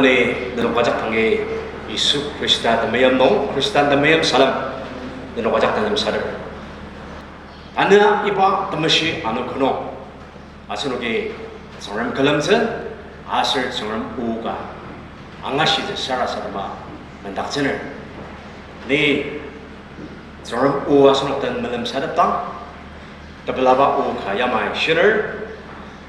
ni nanu wajak tangge Isu Krista damayam nong Krista damayam salam nanu wajak tangem sadar ana iba tamashi anu kuno asanoge songram kalamse asir songram uga angashi je sara sarma mandakjener ni songram u asanok tan malam sadap tang tabelaba u kaya mai shiner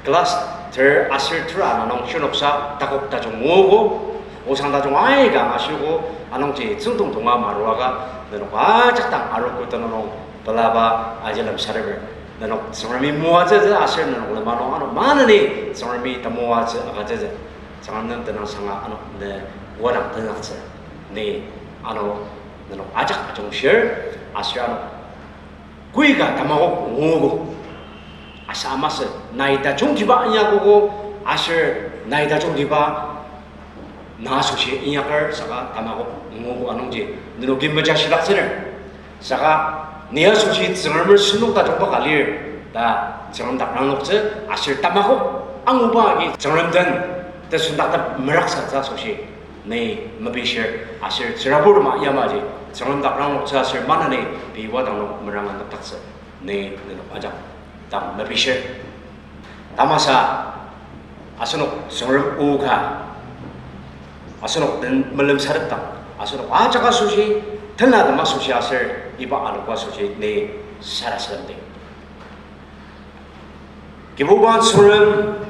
kelas ter asir tra nanong shunoksa takok tajong ngogo 오상 다종 아이가 마시고 안ong지 증동 동아 마루아가 너는 과작당 아로고 떠노 발라바 아젤람 사르베 너는 성람이 모아제 아셔 너는 올마노 아노 마느니 성람이 다 모아제 아가제 장안는 떠나 상아 아노 네 워랑 떠나ছে 네 아노 너는 아작 좀 셔 아셔 아노 구이가 담하고 오고 아샤 아마스 나이다 종기바 아냐고 아셔 나이다 종기바 나소시 인약을 사가 담하고 응오고 안ong지 너노기 머자시락세네 사가 니아소시 증얼물 신동다 정보 갈릴 다 정엄다 랑녹즈 아실 담하고 앙우바기 정엄된 대순닥다 머락사자 소시 네 머비셔 아실 지라보르마 야마지 정엄다 랑녹즈 아실 만하네 비와당록 머랑한 덕탁스 네 너노 아자 담 머비셔 담아사 아스녹 정엄 우가 아스녹 된 멀름 사렸다 아스녹 아자가 수시 텔나드 마수시 아슬 이바 아르과 수시 네 살았었는데 기부반 소름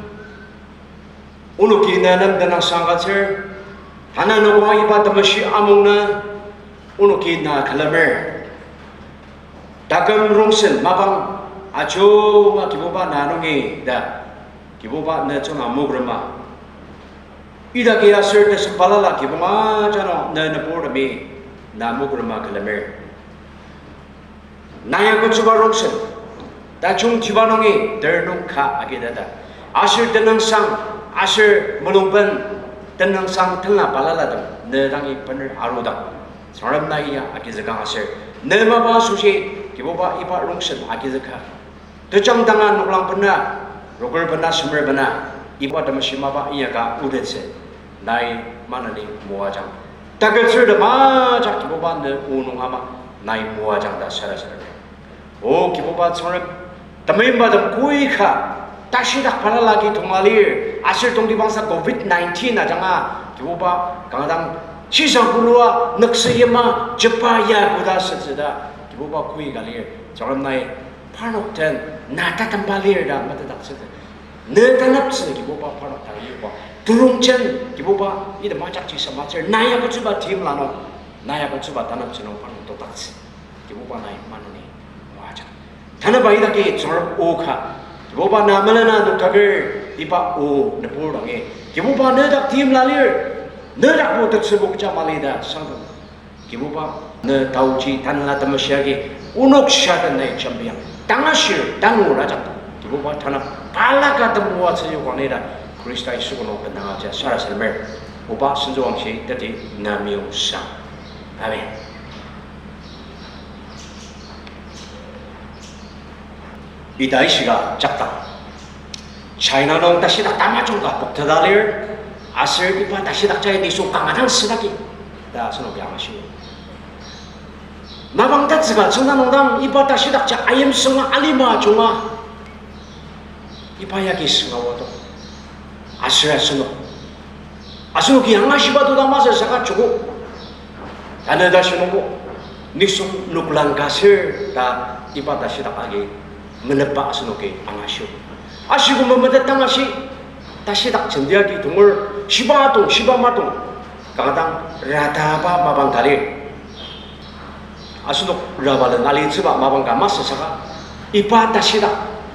오누기 나는 데나 상가철 하나노와 이바 담시 아몽나 오누기 나 칼라메 다금 롱신 마방 아조마 기부바 나농이 다 기부바 내좀 아무그르마 Ida kaya sir sa palala ki bunga jano na napura mi na mugrama kalamer. Naya ko chubarongsen. Da chung tibanongi dernong ka agidada. Asir tenang sang asir mulungpan tenang sang tengah palala dam na rangi paner aruda. Saram na iya agizaka asir. Na maba sushi ki boba iba rongsen agizaka. Tejang tangan nuklang pena rogol pena sumer pena iba damashima ba iya ka udetse. 나이 많으니 모아장 다그스르 마작 기보반데 우능하마 나이 모아장다 살아서래 오 기보반 손을 담임받은 고이카 다시닥 발랄라기 동아리 아실 동기방사 COVID-19 나장아 기보바 강당 시상불루와 넉스예마 접바야 보다스다 기보바 고이가리 저런 나이 파녹된 나타탄발리르다 마다닥스다 너단합스 기보바 파녹다리고 Turungchen kibuba ida macak ci samacer naya ko coba tim lano naya ko coba tanam senong panu totaks kibuba nai manani macak tanaba ida ke chor oka kibuba namalana do kager iba o nepur dange kibuba nedak tim lalir nedak bo tak sebuk chamalida sangam kibuba ne tauci tanla tamasyagi unok syatan nai champion tangashir tangura jat kibuba tanap palaka temua seyo kaneda Krista Isugono Kananga Saraselmer Oba Sinjoangshi Dati Namio Sang Amen Idaishiga Jakta China nong Dashida Tamajunga Boktalir Asir Ipa Dashida Jai Nisu Kangadang Sidaki Da Sono Yamashu Nabang Tatsiga Chunanong Ipa Dashida Jai Ayam Sunga Alima Junga Ipa Yaki Sunga Wato 아스라스노 아스노기 양아시바도 담아서 사가 주고 다네다시노고 닉숨 누클랑가슬 다 이바다시다가게 menebak a스노게 양아시오 아시고 뭐뭐다 땅아시 다시닥 전대하기 동을 시바동 시바마동 강당 라다바 마방다리 아스노 라발은 알리츠바 마방가 마스사가 이바다시다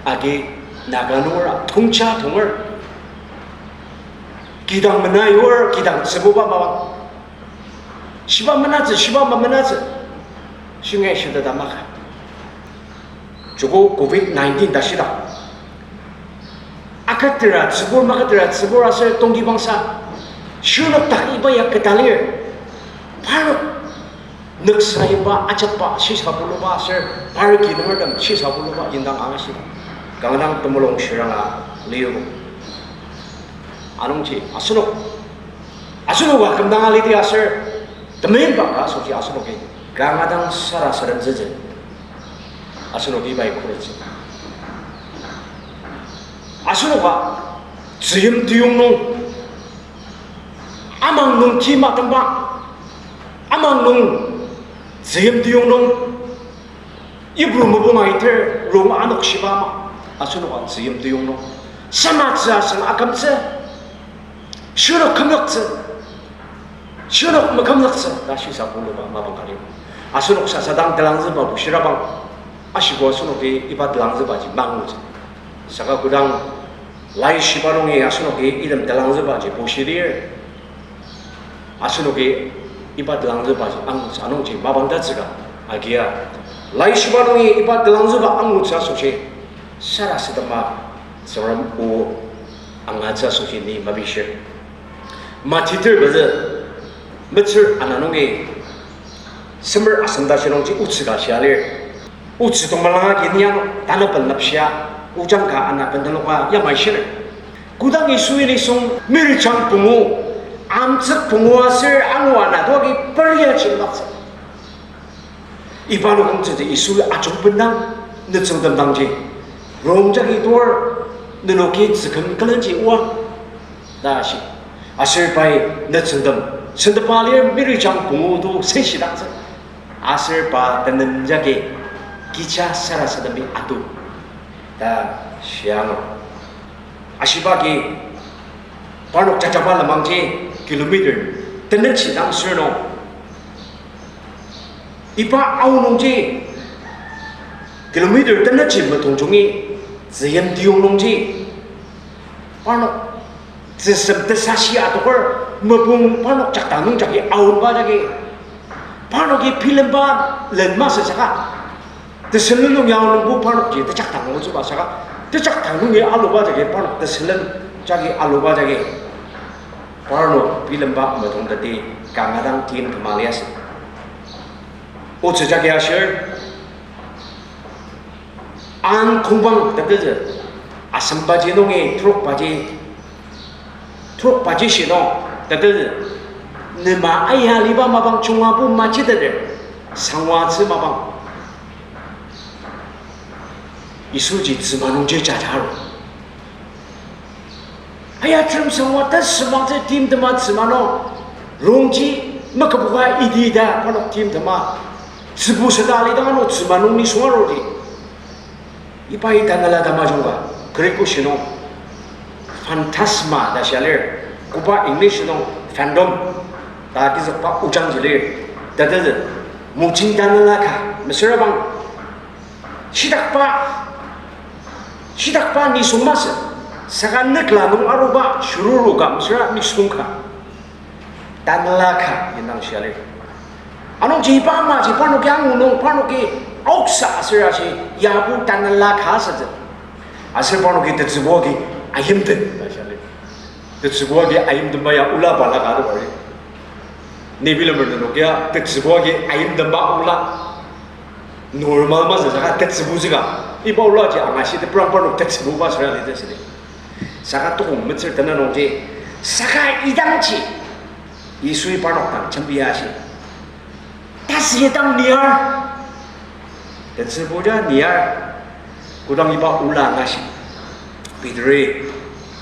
아게 나가노라 통차 동을 기당 menayor 기당 sebuba bawang siba menaze singai sudah damaka cukup COVID-19 dasida akatera sebur makatera sebur asal tonggi bangsa syunok tak iba ya ketalir parok neksaiba acapa sisa buluba asal parki nomordam sisa buluba indang angasida gangang temulong siranga liu 안홍지 아스녹 Asunuga kamdangali di asir temen baka soji asunugi gangadang sarasaran jeje asunugi baik kureci asunuga ziyem diung nung amang nung kima tembak amang nung ziyem diung nung ibru mabunga iter rung anok shibama asunuga ziyem diung nung samatsa sang akamtse shurok kamyoktse Shunok makamlaksa dashi sa pulo ba mabangkali asunok sa sadang dalangze ba bushirabang asigo asunok iba dalangze ba ji manguje saka gudang lai shibarong asunok ilam dalangze ba ji bushirir asunok iba dalangze ba ji ang anong ji mabangdaziga agia lai shibarong iba dalangze ba ang utsa soche sarasidama soram o angaja soche ni mabishir matitir baze Metsur ananongi sumber asanda shinongji utsiga shialir utsi tongmalanga ginyang tanapal napsya ujangka anak pendaloka yamai shir kudang isuini song mirchang pungu amtsik pungu asir angwana dogi perya chilaksa ibanu kongtse isu achong benang netsang damdangji rongjagi dor nenoki zikam kalanji uwa dashi asir pai netsang dam Sendepalir miricang pungudu sensidaksa asir pa tenenjage kicha sarasadami atu da siang asibagi panok cacapa lamangje kilometer tenensi dang serno ipa aunongje kilometer tenensi metongjongi ziyem diongongje panok zisem tesasi atokor mabung panok cak tanung caki aun ba caki panok ki film ba len masa saka teselung yang nunggu panok ki tecak tanung tu ba saka tecak tanung ye alu ba caki panok teselung caki alu ba caki panok film ba matong tadi kangadang tin kemalias o caki asyir an kumbang tadi asam baji nonge truk baji sino tadi nema ayah liba mabang cuma pun macet ada sangwa tu mabang isu jit semanung je jajar ayah terus sangwa tas semangsa tim temat semano rongji makabuka idida panok tim temat sebu sedali dengan semanung ni suara di ipai tanggal ada majungga keriko sino fantasma dah syalir kupa English no fandom tadi sepak ujang jelir tadi mungkin dan laka mesra bang sidak pa ni sumas sakan nekla nung aruba shururu ka mesra ni sungka dan laka yang syalir anong jipa ma jipa no kyang nung pano ki auksa asira si yabu dan laka saja asir pano ki tetsibo ki ayam ten tetsibo ki ayam damba ya ula bala kado bari ni bila berdono kya tetsibo ki ayam damba ula normal mas saka tetsibo juga iba ula je amasi te perang perang tetsibo mas real itu sini saka tu mecer tenan nongje saka idang ci isui panok tan champiasi tas yetang niar tetsibo ja niar kudang iba ula ngasi Pidre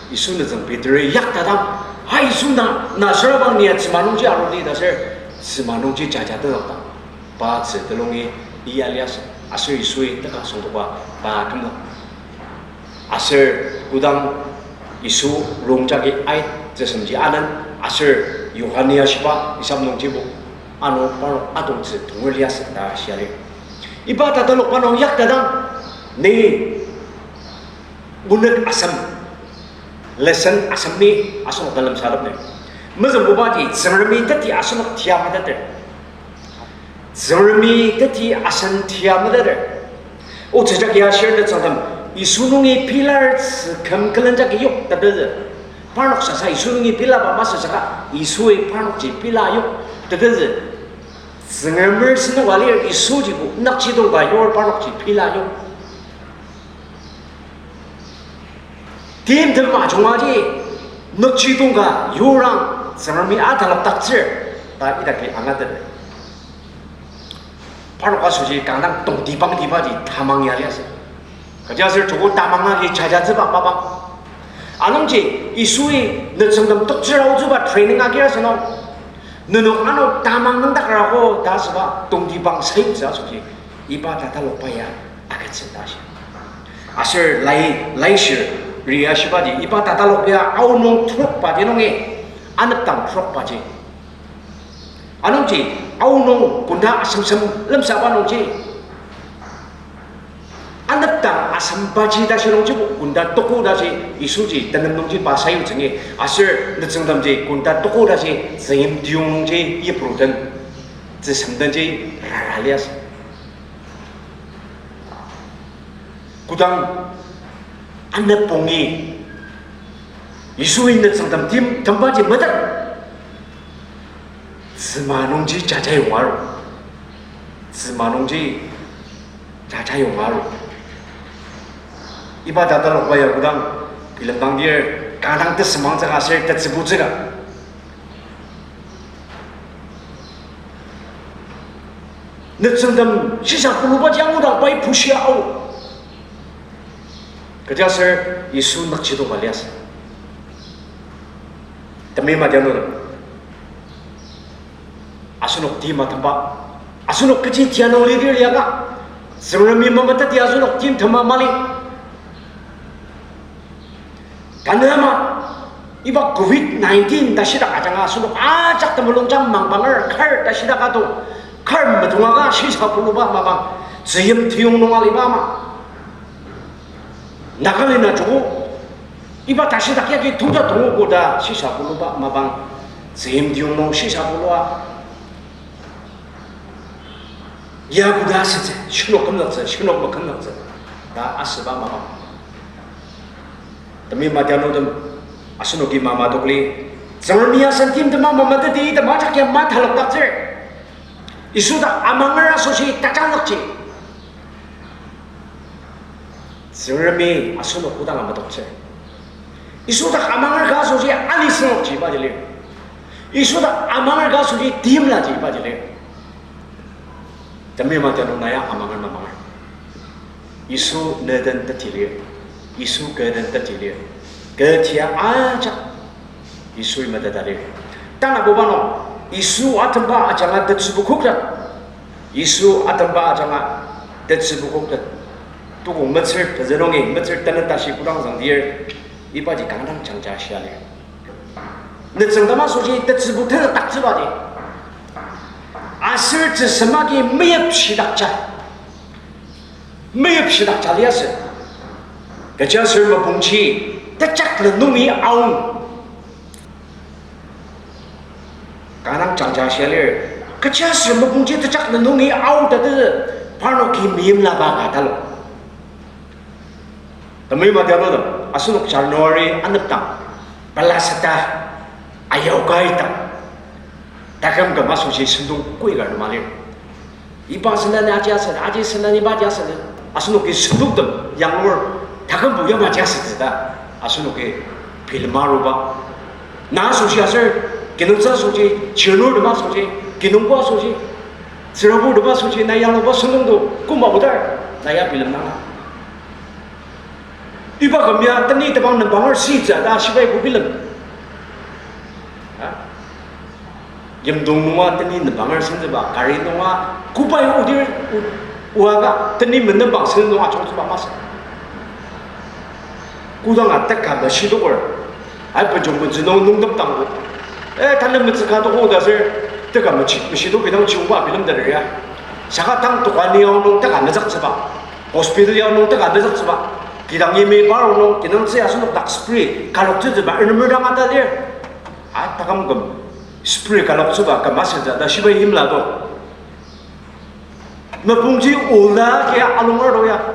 isu na zang pidre yak tadang hai isu na serabang niat semanung ji arudi dasar semanung ji jaja tadang ba tse telongi iya lias asir isu teka songto ba kemla asir kudang isu longjagi ai jesem ji anan asir yohania shiba isam nong jibo ano pano atong tse tungul lias da siari iba tadalok panong yak tadang ni bunak asam lesson asam ni asam dalam sarap ni mazam bubaji zermi tati asam tiap ada zermi tati asam tiap ada o sejak ya share dat santam isunungi pilar kam kelenjak yuk tadaz panok sasa isunungi pilar ba masa saka isui panok ji pilar yuk tadaz zengamer sino walir isu ji bu nak ci dong ba yor panok ji pilar yuk tim tem ma chunga ji nok chi dong ga yorang 사람이 아달랍 딱지 다 이렇게 안 하더래. 바로 가서지 강당 똥디방디바지 다망이 하려서 그자서 저거 다망하게 찾아서 봐봐. 아농지 이수이 너성금 똑지라우즈바 트레이닝하게 해서는 너는 안오 다망는다 그러고 다스바 똥디방 사입자 소지 이바 다다 lokpaya 아가츠 다시 아슬 라이시 리아시바지 이바 다다 lokpaya 아우농 트럭 바지농에 안읍당 트럭 바지 아농지 아우농 군다 아슴슴 름사바농지 안읍당 아삼바지 다시 농지 군다 똑고 다시 이수지 따는 농지 바사유 중에 아슬 늦정담지 군다 똑고 다시 세임 디용 농지 이 프로든 지 삼단지 라리아스 구당 안읍봉이 이수 있는 상담 팀 덤바지 뭐다 스마농지 자자용화로 스마농지 자자용화로 이바 다다로 봐야 구당 빌랑방디에 가당 뜻 스망자가 셀 뜻 지부지가 늦성담 시상 불루바지 아무당 바이 부시아오 그자서 이수 낚지도 말렸어 tapi madano asunok tim matamba asunok kecil tiano lidir liaga sebelum mamata ti asunok tim thama mali kanama iba covid-19 dasida ajanga asunok ajak temulungjang mangbangar khar dasida kato khar madungaga sisa puluba mabang zeyem tiung nongali mama nagalina jogo 이바 다시 닦여기 두자 동호보다 시사불로바 마방 세임디용농 시사불로와 야구다 스제 신호 끝났어 신호 뭐 끝났어 다 아스바 마방 tapi 마디아노든 아스노기 마마독리 정미야 선팀 드마 마마드디 드마 작게 마탈럭 닥제 이수다 아망을 아소시 따장럭지 정미 아스노 고당 아마독제 이수다 아망을 가서지 아니스럽지 바질래 이수다 아망을 가서지 디임라지 바질래 담미마대로 나야 아망을 마망을 이수 너든 뜻이래 이수 거든 뜻이래 거티야 아자 이수이 마다다래 땅나 보바노 이수 아튼바 아장아 뜻수부국다 이수 아튼바 아장아 뜻수부국다 또 멋을 더저롱이 멋을 떠는 다시 구랑상디에 이바지 강당 장자시야래 늦정다마 소지 뜻부터는 딱 집어지 아슬 지스마기 매엽시닥자 매엽시닥자리였어 그저슬 뭐 봉치 대짝는 놈이 아웅 강당 장자시야래 그저슬 뭐 봉치 대짝는 놈이 아웅다드 바로기 미임라바가 달로 tapi madano asunok January anaptang palasata ayaw kaita takam ga masuji sundung kuigar malir iba senani aja senani baja senani asunok ki sundung dam yang lor takam buya baja sida asunok ki filmaruba na suji asar kinungsa suji chirnur dama suji kinungwa suji sirabu dama suji na yang loba sundung do kumabudar na ya film na 이바 그러면 tani tebang nembang을 시자 다 시바이 부빌름 염동누와 tani nembang을 선저바 가리노와 구바이 어디를 우아가 tani menembang 선노와 정수바 마스 구당아 딱가 시도걸 알바 정부 진동 농덕당고 에 단는 무츠가도 호다서 때가 뭐 시도 그냥 지우바 빌름들이야 사가당 독관이요 농딱 안 늦었어 호스피탈이요 농딱 안 늦었어 기당이 메바로노 기능세 아스노 딱 스프레이 갈록즈즈 바 얼마나 하다들 아 타감금 스프레이 갈록즈바 까 마셔자 다 시바이 힘라도 너봉지 올라게 알롱어로야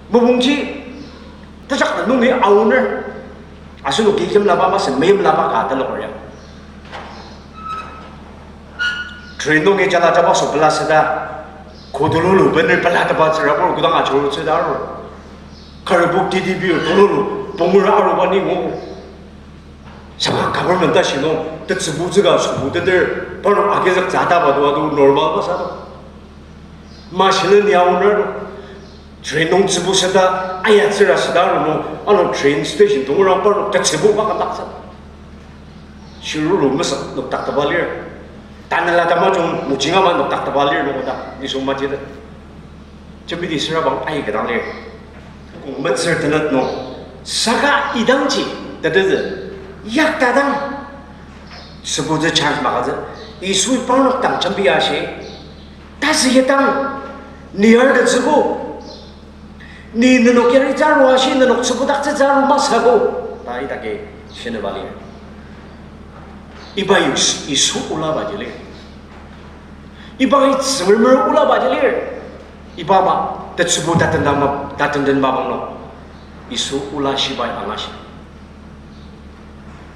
뭐봉지 타작 놈이 아우너 아스노 기점 라바 마스 메임 라바 가달로야 트레이닝에 자라 잡아서 블라스다 고도로로 번을 발라다 봐서라고 그당 아주 좋다로 카르복 디디비오 도로로 봉을 하러 가니 뭐 sama government 다 신호 더 지부지가 수부들 바로 악에서 자다 봐도 normal 봐서도 마시는 야오늘 트레이닝 지부세다 아야츠라스다로 아노 트레인 스테이션 동으로 바로 더 지부가 막사 실루로 무슨 녹닥다발리어 단날라다마 좀 무징하만 녹닥다발리어 놓고다 이 소마지다 저비디 스라방 아이가랑레 공부를 듣는 노 사가 이당지 다들 약다당 스부드 찬스 막아서 이 수입 방록 당 준비하시 다시 해당 니얼드 주고 니는 어깨를 자로 하시는 옥수부 닥쳐 자로 마사고 다이다게 신어발리 이바이 이수 올라바질리 이바이 스물물 올라바질리 이바바 대추부 다튼 마방노 이수 올라시바이 앙아시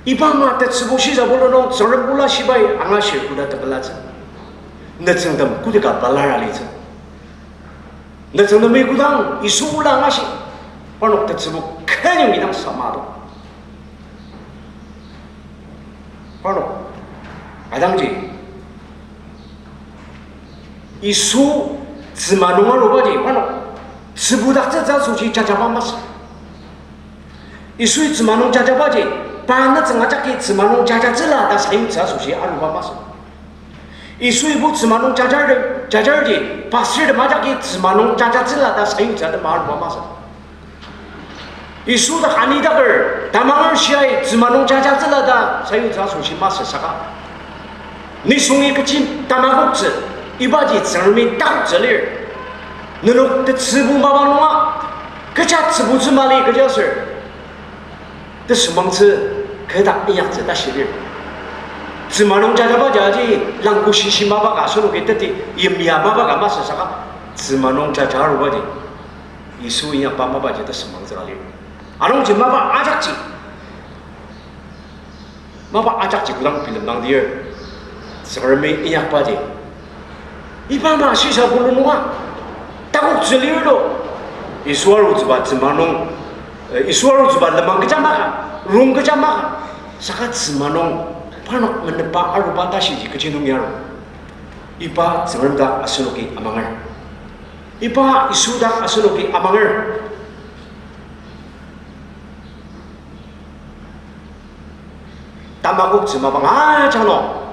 이바마 대추부 시자볼로노 저런 올라시바이 앙아시 우다 ತಗಲಾಚ 너정담 구데가 발라라리ಚ 너정담 메구당 이수 올라앙아시 바로 대추부 큰형이당 사마도 바로 아당지 이수 지마농을 오바지 바로 스부닥자 자수지 자자바마스 이수이 지마농 자자바지 바나 정아자기 지마농 자자질라 다 사유 자수지 아루바마스 이수이 부 지마농 자자지 바스르 마자기 지마농 자자질라 다 사유 자다 마루바마스 이수다 하니다걸 다망을 시아이 지마농 자자질라 다 사유 자수지 마스 사가 니숭이 그친 다마국즈 이바지 정미 딱 절리 너는 그 지부 마방농아 그자 지부 주말이 그저스 그 수망스 그다 이약지 다시리 지마농 자자바자지 랑구시시 마바가 소로게 뜻이 임미야 마바가 마스사가 지마농 자자로 바지 이수이야 바마바지 더 수망스라리 아롱지 마바 아작지 마바 아작지 그당 빌름낭디어 서미 이약바지 이바마 시사 불르노아 타국 절리로 이수아로 주바 지마농 이수아로 주바 lemang kecamakan rum kecamakan sakat 지마농 panok menepa arupa tasiji kecinungyaru ipa serendak asunuki amangar ipa isudak asunuki amangar tamakuk jemabang jano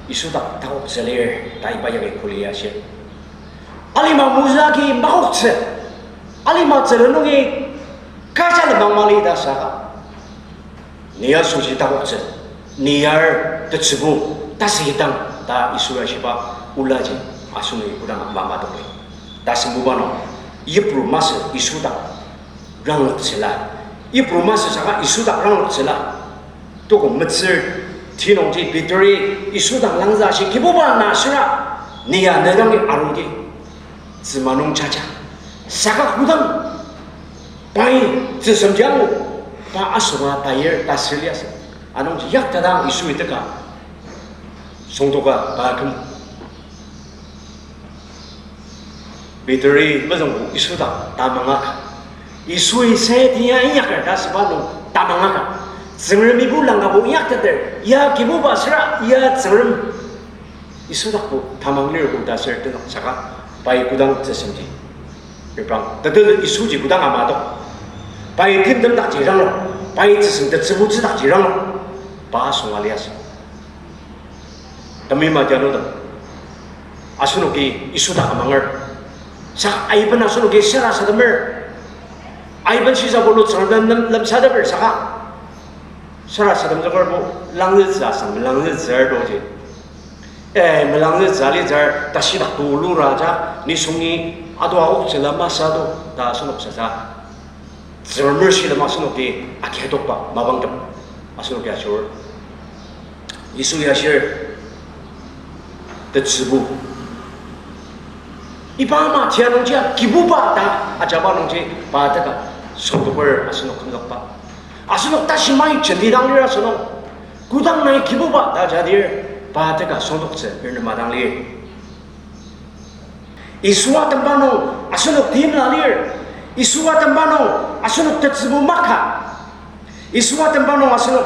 isudak takuk selir taibayagi kuliah alima muzaki makukse alima zerenungi kaca lemang mali dasaka niar suci takukse niar tersebut tas hitang ta isu asiba ulaji asuni udang mama dobe tas mubano yepru mas isu tak rangut sela yepru mas saka isu tak rangut sela to ko metsir tinongji victory isu tak langza si kiboba na sira niya nedangi arungi 지마농 자자 사가 후당 바이 지섬장고 바 아수마 바이어 다슬리아스 아농지 약다당 이수 있다가 송도가 바금 비들이 무슨 이수다 다망아카 이수의 세디야 이약을 다시 봐도 다망아카 정을 미불랑가고 약다들 야 기부바스라 야 정을 이수다고 다망리고 다슬 때도 자가 바이 구당 제심지 비방 다들 이수지 구당 아마도 바이 팀들 다 지랑로 바이 지승들 지부지 다 지랑로 바송알리아스 담이 맞아노다 아수노기 이수다 아망을 사 아이번 아수노기 세라사담을 아이번 시사볼로 저런 람사담을 사가 세라사담 저걸 뭐 랑르자상 랑르자르도지 melangnya jali jar tasih tak dulu raja ni sungi ado aku selama satu dah sunuk saja jermer sih lama sunuk di akhir pak mabang tem sunuk ya shur isu ya shur tercebu iba mah tiada nongja kibu pak dah aja pak nongji pada kan sunuk ber sunuk kendak pak sunuk tasih mai jadi dangnya sunuk gudang naik kibu pak dah jadi 바다가 소독제 이런 마당리 이수와 덤바노 아수노 팀라리 이수와 덤바노 아수노 tetsubu maka 이수와 덤바노 아수노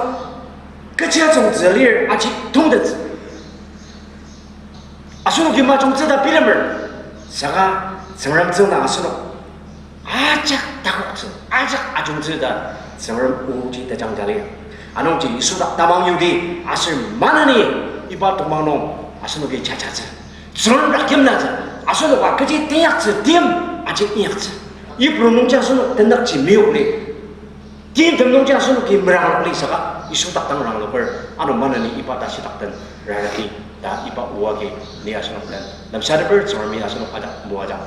그치야 좀 저리를 아직 통됐지 아수노 김마 좀 쓰다 비름을 사가 정람 정나 아수노 아작 다국스 아작 아중 쓰다 정람 우지 대장자리 아농지 이수다 다망유디 아슬 많으니 이바 도망농 아수노기 차차차 정람 김나자 아수노가 그지 대약스 띠엠 아직 이약스 이 프로농자 아수노 된닥지 미옥리 띠엠 dem농자 아수노 김브랑 리사가 이수다 땅랑 러벌 아노 많으니 이바 다시 닥던 라라기 다 iba uwagi ni asunok dan lam sada birds or mi asunok ada muaja